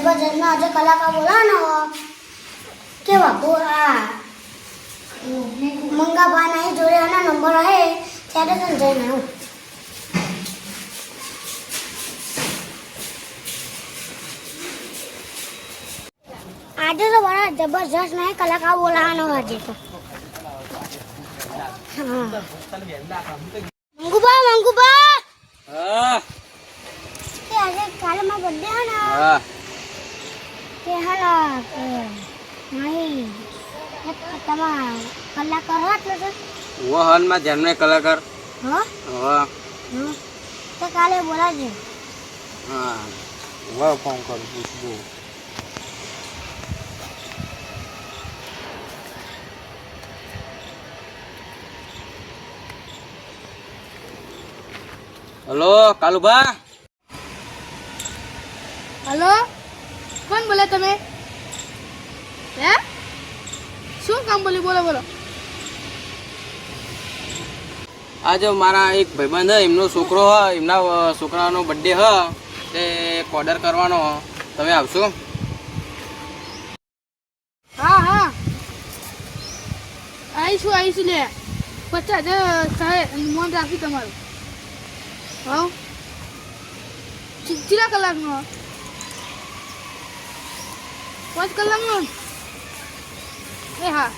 जबरदस्त ना आज कलाकार बोला ना केव्हा मंगा बा नाही जोडे ना नंबर आहे त्याला जाय ना आज तो बड़ा जबरदस्त नहीं कलाकार बोला ना आज तो मंगूबा હા તે આજે કાલે માં બર્થડે હે ના હા તે હાલા નહીં તમા કલાકાર હતા તો વહન માં જન્મે કલાકાર હા હા તો કાલે બોલાજે હા વાહ ફોન કરું પૂછવું हेलो कालूबा हेलो कौन बोला तुम्हें હે શું કામ બોલો બોલો आज मारा एक भाईबंध है एमनो छोकरो है एमना छोकरानो बर्थडे है ते ऑर्डर करवानो तमे आवशो હા હા આવીશું લે 50,000 થાય મોન રાખી તમારું હા કેટલા કલાકનો 5 કલાકનો એ હા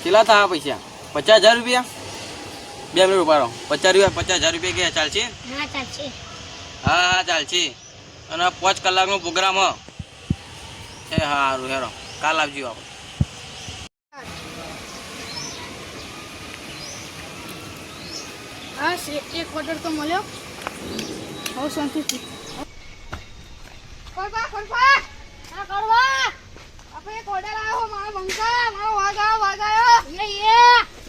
કેટલા था पैसा 50,000 रुपया 2 मिनिट उभा રહો 50,000 रुपया કે ચાલશે ના ચાલશે હા હા ચાલશે અને 5 કલાકનો પ્રોગ્રામ હ એ હારું હેરો કાલ આવજો આપણે હા એક ઓર્ડર તો મળ્યો હવે શાંતિથી કોરબા હા કોરબા આપણે એક ઓર્ડર આવ્યો મારો બંકા મારો વાગાયો એ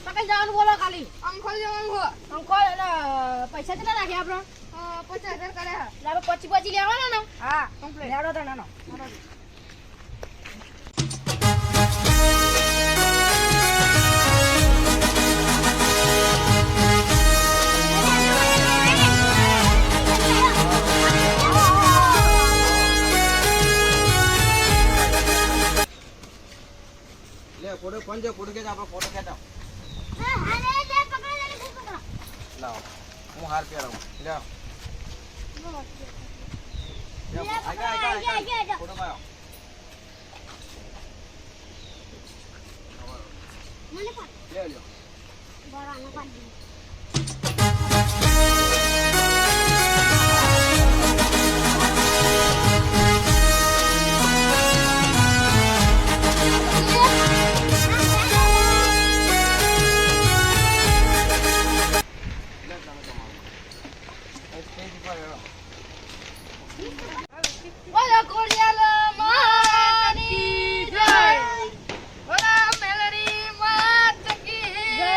પકડ જવાનું બોલો ખાલી અંકોલ જવાનું હો અંકોલ પૈસા કેટલા નાખ્યા આપણે 50,000 કર્યા લાવો 25 લેવાના ને હા કમ્પ્લીટ લેડો તો નાનો લે ફોટો કોણ છે ફોટો કે આપણે ફોટો ખેંચાવ હા અરે તે પકડો જલ્દી પકડો લાવો હું હાર પહેરાવું લે આજા ફોટો પાડો મને પાડ લે લ્યો બરાને પાડ બોલો કોડિયાલો માની જય બોલો મેલડી માત કી જય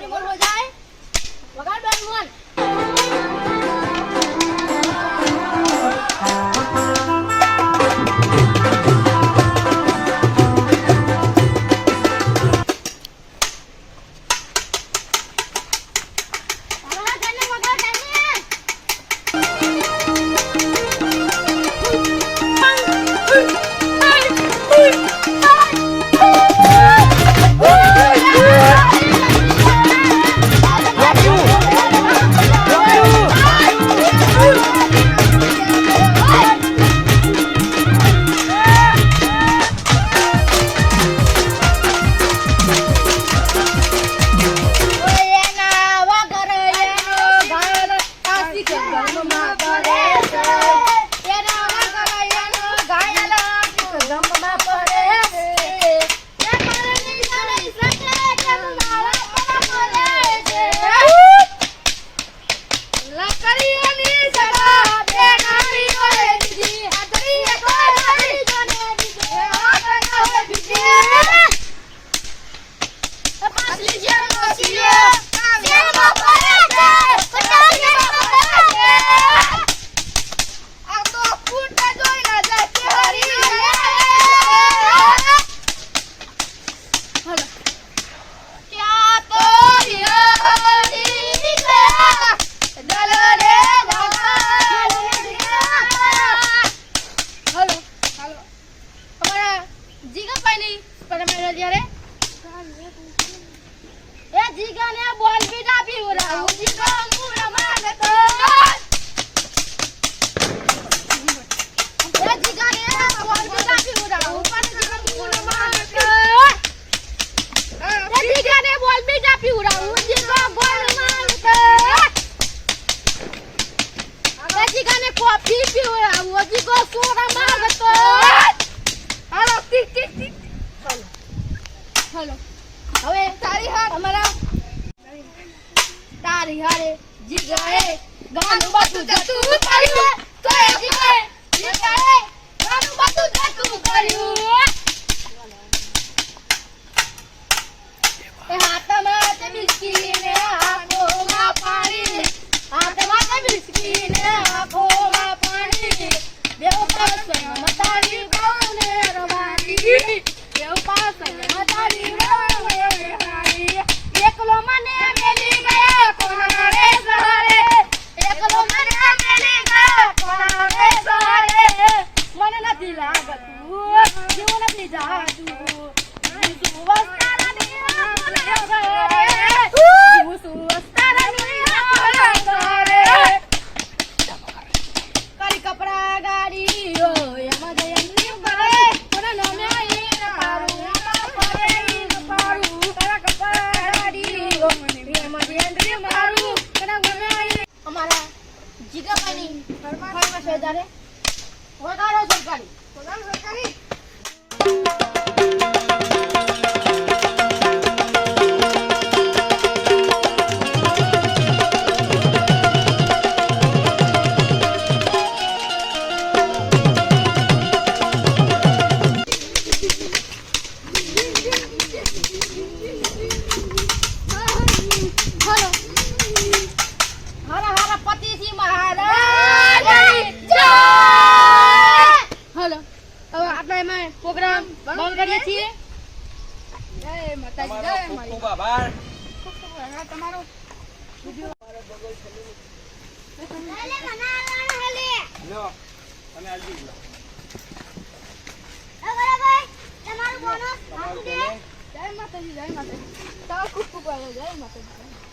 મોટી મોર હો જાય વગાડ બેન મોન હેલો હવે તારી હારે જીગાએ ગાનું બધું જતું કર્યું તો એ જીગાએ ગાનું બધું જતું કર્યું એ હાથમાં તે બિસ્કી ને આંખોમાં પાણી હાથમાં તે બિસ્કી ને આંખોમાં પાણી બેવ પાસ મતારી ગાને રવાની બેવ પાસ મતારી ગાને રવાની એકલો મને મેલી ગયા કોનારે સહારે એકલો મને મેલી ગયા કોનારે સહારે મને નથી લાગતું જીવ નથી જાતું સુવસ્તારાની મને ઘરે સુવસ્તારાની મને કાળી કપડા ગાડીઓ એમાં જયની કરે કોના નામે ઈન પારું ફરે ઈન પારું કાળા કપડા ગાડીઓ એમાં જયની મારું કોના ગમે અમારા જીગાભાઈની ફરમાશ વધારે વગાડો સરકારી પ્રોગ્રામ બંધ કરીએ છીએ જય માતાજી જય માતાજી ખૂબ આભાર તમારો લે મનાલાનો હેલે લ્યો તમે આવી ગયો બરાબર તમારું બોનસ આપી દે જય માતાજી તો ખૂબ ખૂબ જય માતાજી